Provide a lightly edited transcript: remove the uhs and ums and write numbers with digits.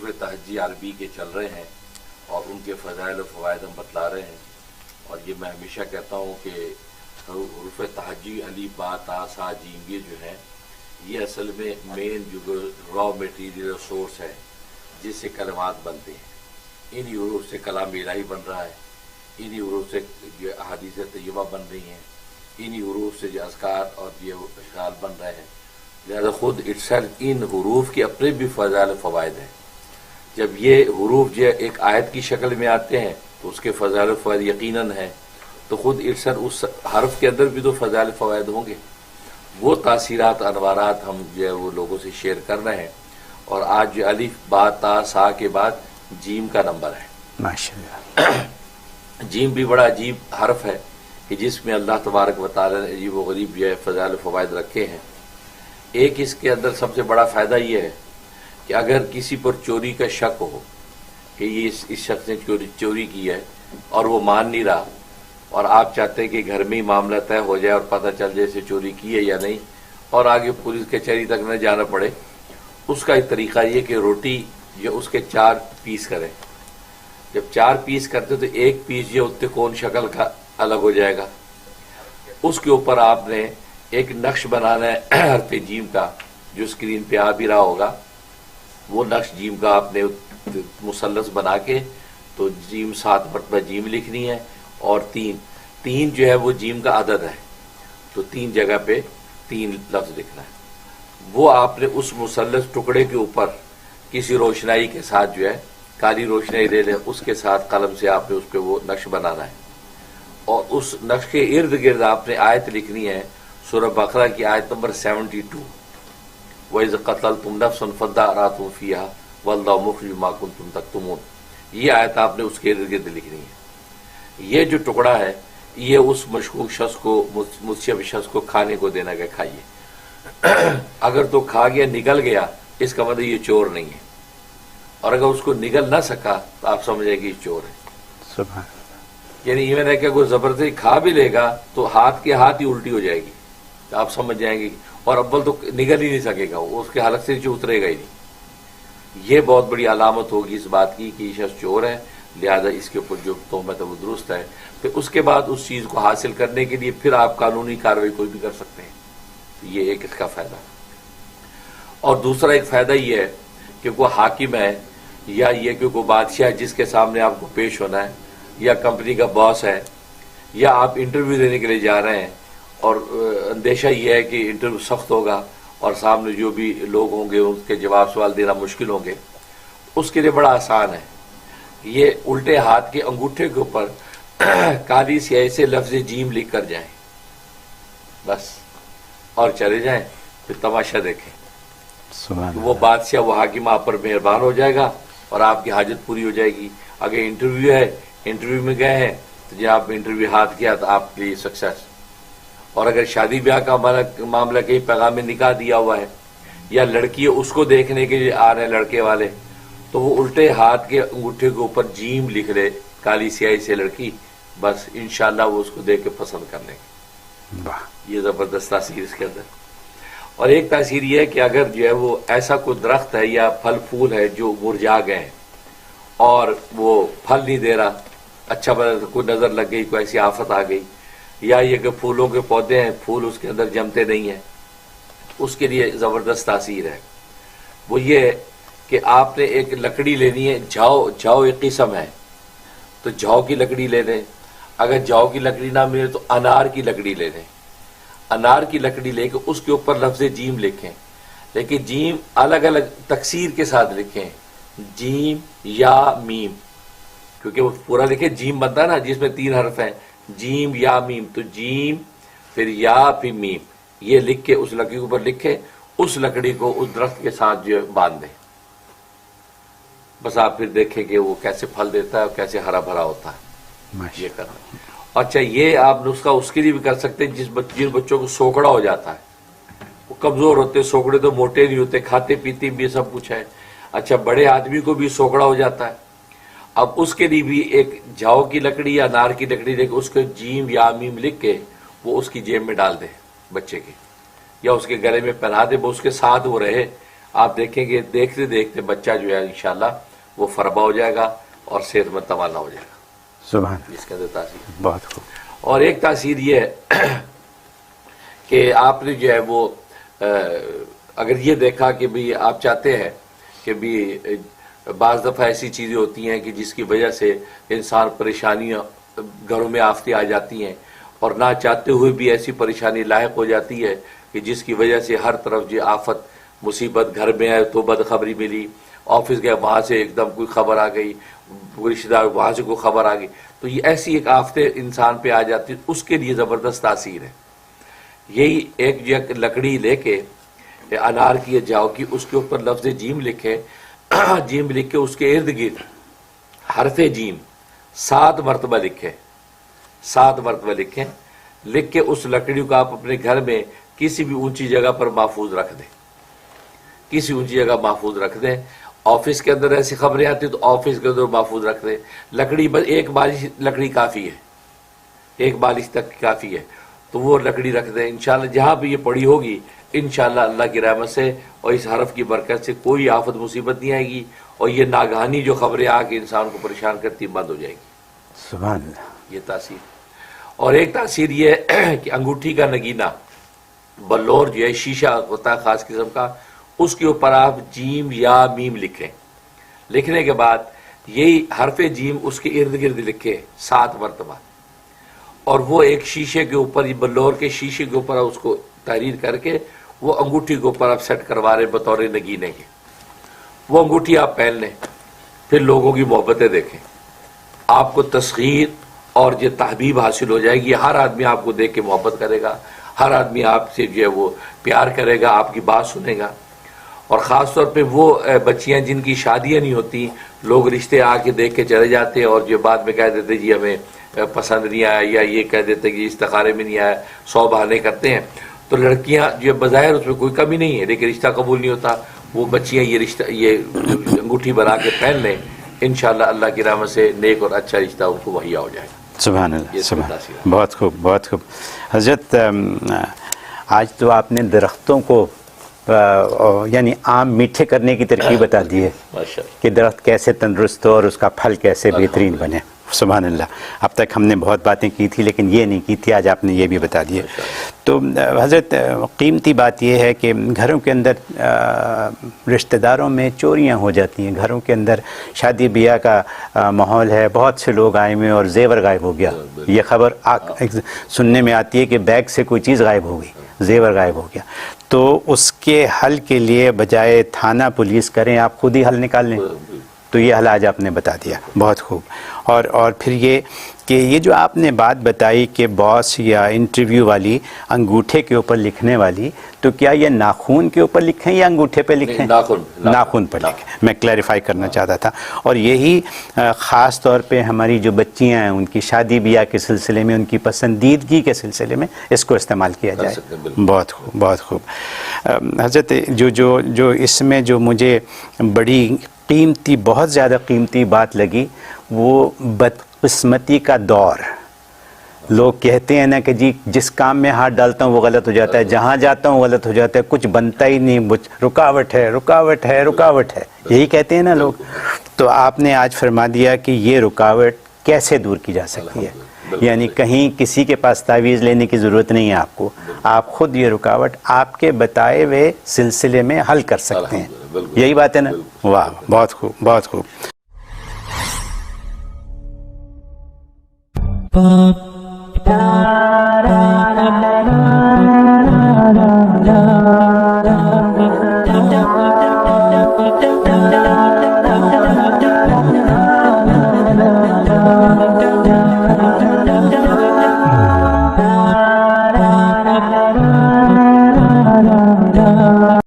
حروف تہجی عربی کے چل رہے ہیں اور ان کے فضائل و فوائد ہم بتلا رہے ہیں. اور یہ میں ہمیشہ کہتا ہوں کہ حروف تہجی علی با تا سا جیم یہ جو ہیں یہ اصل میں مین جو را میٹیریل سورس ہے جس سے کلمات بنتے ہیں. انہی حروف سے کلام الہی بن رہا ہے, انہی حروف سے جو احادیث طیبہ بن رہی ہیں, انہی حروف سے جو اذکار اور یہ اشعار بن رہے ہیں. لہذا خود ان حروف کے اپنے بھی فضائل و فوائد ہیں. جب یہ حروف جو ایک آیت کی شکل میں آتے ہیں تو اس کے فضائل و فوائد یقیناً ہیں, تو خود اس حرف کے اندر بھی تو فضائل و فوائد ہوں گے. وہ تاثیرات انوارات ہم جو ہے وہ لوگوں سے شیئر کر رہے ہیں. اور آج جو الف با تا سا کے بعد جیم کا نمبر ہے. ماشاءاللہ. جیم بھی بڑا عجیب حرف ہے کہ جس میں اللہ تبارک و تعالی نے عجیب و غریب جو ہے فضائل و فوائد رکھے ہیں. ایک اس کے اندر سب سے بڑا فائدہ یہ ہے کہ اگر کسی پر چوری کا شک ہو کہ یہ اس شخص نے چوری کی ہے اور وہ مان نہیں رہا, اور آپ چاہتے ہیں کہ گھر میں ہی معاملہ طے ہو جائے اور پتہ چل جائے اسے چوری کی ہے یا نہیں, اور آگے پولیس کچہری تک نہ جانا پڑے, اس کا ایک طریقہ یہ کہ روٹی جو اس کے 4 پیس کریں. جب 4 پیس کرتے تو ایک پیس جو اتنے کون شکل کا الگ ہو جائے گا. اس کے اوپر آپ نے ایک نقش بنانا ہے حرف جیم کا جو اسکرین پہ آ بھی رہا ہوگا. وہ نقش جیم کا آپ نے مثلث بنا کے تو جیم 7 مرتبہ جیم لکھنی ہے, اور 3 جو ہے وہ جیم کا عدد ہے, تو 3 جگہ پہ 3 لفظ لکھنا ہے. وہ آپ نے اس مثلث ٹکڑے کے اوپر کسی روشنائی کے ساتھ جو ہے کالی روشنائی لے لیں, اس کے ساتھ قلم سے آپ نے اس پہ وہ نقش بنانا ہے, اور اس نقش کے ارد گرد آپ نے آیت لکھنی ہے سورہ بقرہ کی آیت نمبر 72. وَإِذْ قَتَلْتُمْ نَفْسًا فَادَّارَأْتُمْ فِيهَا وَاللَّهُ مُخْرِجٌ مَا كُنتُمْ تَكْتُمُونَ. یہ آیت آپ نے اس کے ارد گرد لکھنی ہے. یہ جو ٹکڑا ہے یہ اس مشکوک شخص کو, متشبہ شخص کو کھانے کو دینا کہ کھائیے. اگر تو کھا گیا نگل گیا اس کا مطلب یہ چور نہیں ہے, اور اگر اس کو نگل نہ سکا تو آپ سمجھیں کہ یہ چور ہے. سبحان. یعنی ایون ہے کہ کوئی زبردستی کھا بھی لے گا تو ہاتھ کے ہاتھ ہی الٹی ہو جائے گی, تو آپ سمجھ جائیں گے, اور اول تو نگل ہی نہیں سکے گا, وہ اس کے حلق سے نیچے اترے گا ہی نہیں. یہ بہت بڑی علامت ہوگی اس بات کی کہ یہ شخص چور ہے, لہذا اس کے اوپر جو تہمت ہے وہ درست ہے. پھر اس کے بعد اس چیز کو حاصل کرنے کے لیے پھر آپ قانونی کارروائی کوئی بھی کر سکتے ہیں. یہ ایک اس کا فائدہ. اور دوسرا ایک فائدہ یہ ہے کہ کوئی حاکم ہے یا یہ کہ کوئی بادشاہ جس کے سامنے آپ کو پیش ہونا ہے, یا کمپنی کا باس ہے, یا آپ انٹرویو دینے کے لیے جا رہے ہیں اور اندیشہ یہ ہے کہ انٹرویو سخت ہوگا اور سامنے جو بھی لوگ ہوں گے ان کے جواب سوال دینا مشکل ہوں گے, اس کے لیے بڑا آسان ہے. یہ الٹے ہاتھ کے انگوٹھے کے اوپر کالی سیاہی سے لفظ جیم لکھ کر جائیں بس, اور چلے جائیں, پھر تماشا دیکھیں. وہ بادشاہ وہ حاکم آپ پر مہربان ہو جائے گا اور آپ کی حاجت پوری ہو جائے گی. اگر انٹرویو ہے, انٹرویو میں گئے ہیں تو جب آپ انٹرویو ہاتھ کیا تو آپ کے لیے سکسیس. اور اگر شادی بیاہ کا معاملہ کہیں پیغام میں نکاح دیا ہوا ہے یا لڑکی اس کو دیکھنے کے لیے آ رہے ہیں لڑکے والے, تو وہ الٹے ہاتھ کے انگوٹھے کے اوپر جیم لکھ لے کالی سیاہی سے لڑکی, بس انشاءاللہ وہ اس کو دیکھ کے پسند کر لیں گے. یہ زبردست تاثیر اس کے اندر. اور ایک تاثیر یہ ہے کہ اگر جو ہے وہ ایسا کوئی درخت ہے یا پھل پھول ہے جو مرجھا گئے ہیں اور وہ پھل نہیں دے رہا, اچھا بنا کوئی نظر لگ گئی, کوئی ایسی آفت آ گئی, یا یہ کہ پھولوں کے پودے ہیں پھول اس کے اندر جمتے نہیں ہیں, اس کے لیے زبردست تاثیر ہے. وہ یہ ہے کہ آپ نے ایک لکڑی لینی ہے, جھاؤ ایک قسم ہے, تو جھاؤ کی لکڑی لے لیں. اگر جھاؤ کی لکڑی نہ ملے تو انار کی لکڑی لے لیں. انار کی لکڑی لے کے اس کے اوپر لفظ جیم لکھیں, لیکن جیم الگ الگ تکسیر کے ساتھ لکھیں, جیم یا میم, کیونکہ وہ پورا لکھے جیم بنتا ہے نا جس میں 3 حرف ہیں, جیم یا میم, تو جیم پھر یا پھر میم, یہ لکھ کے اس لکڑی کے اوپر لکھیں, اس لکڑی کو اس درخت کے ساتھ جو ہے باندھ دیں. بس آپ پھر دیکھیں کہ وہ کیسے پھل دیتا ہے اور کیسے ہرا بھرا ہوتا ہے. یہ کرنا. اچھا, یہ آپ نسخہ اس کے لیے بھی کر سکتے ہیں جن بچوں کو سوکڑا ہو جاتا ہے, وہ کمزور ہوتے, سوکڑے تو موٹے نہیں ہوتے, کھاتے پیتے بھی سب کچھ ہے. اچھا, بڑے آدمی کو بھی سوکڑا ہو جاتا ہے. اب اس کے لیے بھی ایک جھاؤ کی لکڑی یا انار کی لکڑی لے کے اس کو جیم یا میم لکھ کے وہ اس کی جیب میں ڈال دے بچے کے, یا اس کے گلے میں پہنا دے, وہ اس کے ساتھ وہ رہے. آپ دیکھیں گے دیکھتے دیکھتے بچہ جو ہے انشاءاللہ وہ فربا ہو جائے گا اور صحت مند توانا ہو جائے گا. سبحان اس کے اندر تاثیر. بہت خوب. اور ایک تاثیر یہ ہے کہ آپ نے جو ہے وہ اگر یہ دیکھا کہ بھی آپ چاہتے ہیں کہ بھی بعض دفعہ ایسی چیزیں ہوتی ہیں کہ جس کی وجہ سے انسان پریشانیاں گھروں میں آفتیں آ جاتی ہیں اور نہ چاہتے ہوئے بھی ایسی پریشانی لاحق ہو جاتی ہے کہ جس کی وجہ سے ہر طرف جو آفت مصیبت گھر میں ہے تو بدخبری ملی, آفس گئے وہاں سے ایک دم کوئی خبر آ گئی, رشتے دار وہاں سے کوئی خبر آ گئی, تو یہ ایسی ایک آفتیں انسان پہ آ جاتی ہے, اس کے لیے زبردست تاثیر ہے. یہی ایک لکڑی لے کے انار کی یا جاؤ کی, اس کے اوپر لفظ جیم لکھے, جیم لکھ کے اس کے ارد گرد حرف جیم 7 مرتبہ لکھیں, 7 مرتبہ لکھیں, لکھ کے اس لکڑی کو آپ اپنے گھر میں کسی بھی اونچی جگہ پر محفوظ رکھ دیں, کسی اونچی جگہ محفوظ رکھ دیں. آفس کے اندر ایسی خبریں آتی تو آفس کے اندر محفوظ رکھ دیں. لکڑی بس ایک بالش لکڑی کافی ہے, ایک بالش تک کافی ہے, تو وہ لکڑی رکھ دیں. انشاءاللہ جہاں بھی یہ پڑی ہوگی انشاءاللہ اللہ کی رحمت سے اور اس حرف کی برکت سے کوئی آفت مصیبت نہیں آئے گی, اور یہ ناگہانی جو خبریں آ کے انسان کو پریشان کرتی بند ہو جائے گی. سبحان اللہ. یہ تاثیر. اور ایک تاثیر یہ ہے کہ انگوٹھی کا نگینہ بلور جو ہے شیشہ ہوتا ہے خاص قسم کا, اس کے اوپر آپ جیم یا میم لکھیں. لکھنے کے بعد یہی حرف جیم اس کے ارد گرد لکھیں 7 مرتبہ, اور وہ ایک شیشے کے اوپر, یہ بلور کے شیشے کے اوپر اس کو تحریر کر کے وہ انگوٹھی کے اوپر آپ سیٹ کروا رہے بطور نگینے کے. وہ انگوٹھی آپ پہن لیں, پھر لوگوں کی محبتیں دیکھیں, آپ کو تسخیر اور یہ تحبیب حاصل ہو جائے گی. ہر آدمی آپ کو دیکھ کے محبت کرے گا, ہر آدمی آپ سے جو ہے وہ پیار کرے گا, آپ کی بات سنے گا. اور خاص طور پہ وہ بچیاں جن کی شادیاں نہیں ہوتی, لوگ رشتے آ کے دیکھ کے چلے جاتے ہیں اور جو بعد میں کہہ دیتے جی ہمیں پسند نہیں آیا, یا یہ کہہ دیتے کہ استخارے میں نہیں آیا, 100 بہانے کرتے ہیں. تو لڑکیاں جو بظاہر اس میں کوئی کمی نہیں ہے لیکن رشتہ قبول نہیں ہوتا, وہ بچیاں یہ رشتہ یہ انگوٹھی بنا کے پہن لیں, انشاءاللہ اللہ کی رحمت سے نیک اور اچھا رشتہ ان کو مہیا ہو جائے گا. سبحان اللہ. سبحان. بہت خوب, بہت خوب. حضرت آج تو آپ نے درختوں کو یعنی آم میٹھے کرنے کی ترکیب بتا دی ہے کہ درخت کیسے تندرست ہو اور اس کا پھل کیسے بہترین بنے. سبحان اللہ. اب تک ہم نے بہت باتیں کی تھی لیکن یہ نہیں کی تھی, آج آپ نے یہ بھی بتا دیا. تو حضرت قیمتی بات یہ ہے کہ گھروں کے اندر رشتہ داروں میں چوریاں ہو جاتی ہیں, گھروں کے اندر شادی بیاہ کا ماحول ہے, بہت سے لوگ آئے ہوئے اور زیور غائب ہو گیا. یہ خبر سننے میں آتی ہے کہ بیگ سے کوئی چیز غائب ہو گئی, زیور غائب ہو گیا. تو اس کے حل کے لیے بجائے تھانہ پولیس کریں آپ خود ہی حل نکال لیں. تو یہ حل آج آپ نے بتا دیا, بہت خوب. اور پھر یہ کہ یہ جو آپ نے بات بتائی کہ باس یا انٹرویو والی انگوٹھے کے اوپر لکھنے والی, تو کیا یہ ناخون کے اوپر لکھیں یا انگوٹھے پہ لکھیں؟ ناخون پر لکھیں. میں کلیریفائی کرنا چاہتا تھا. اور یہی خاص طور پہ ہماری جو بچیاں ہیں ان کی شادی بیاہ کے سلسلے میں, ان کی پسندیدگی کے سلسلے میں اس کو استعمال کیا جائے. بہت خوب, بہت خوب. حضرت جو اس میں جو مجھے بڑی قیمتی, بہت زیادہ قیمتی بات لگی وہ بدقسمتی کا دور. لوگ کہتے ہیں نا کہ جی جس کام میں ہاتھ ڈالتا ہوں وہ غلط ہو جاتا ہے, جہاں جاتا ہوں غلط ہو جاتا ہے, کچھ بنتا ہی نہیں, رکاوٹ ہے, رکاوٹ ہے, رکاوٹ ہے, یہی کہتے ہیں نا لوگ. تو آپ نے آج فرما دیا کہ یہ رکاوٹ کیسے دور کی جا سکتی ہے. یعنی کہیں کسی کے پاس تعویذ لینے کی ضرورت نہیں ہے آپ کو, آپ خود یہ رکاوٹ آپ کے بتائے ہوئے سلسلے میں حل کر سکتے ہیں. یہی بات ہے نا. واہ, بہت خوب, بہت خوب. Ba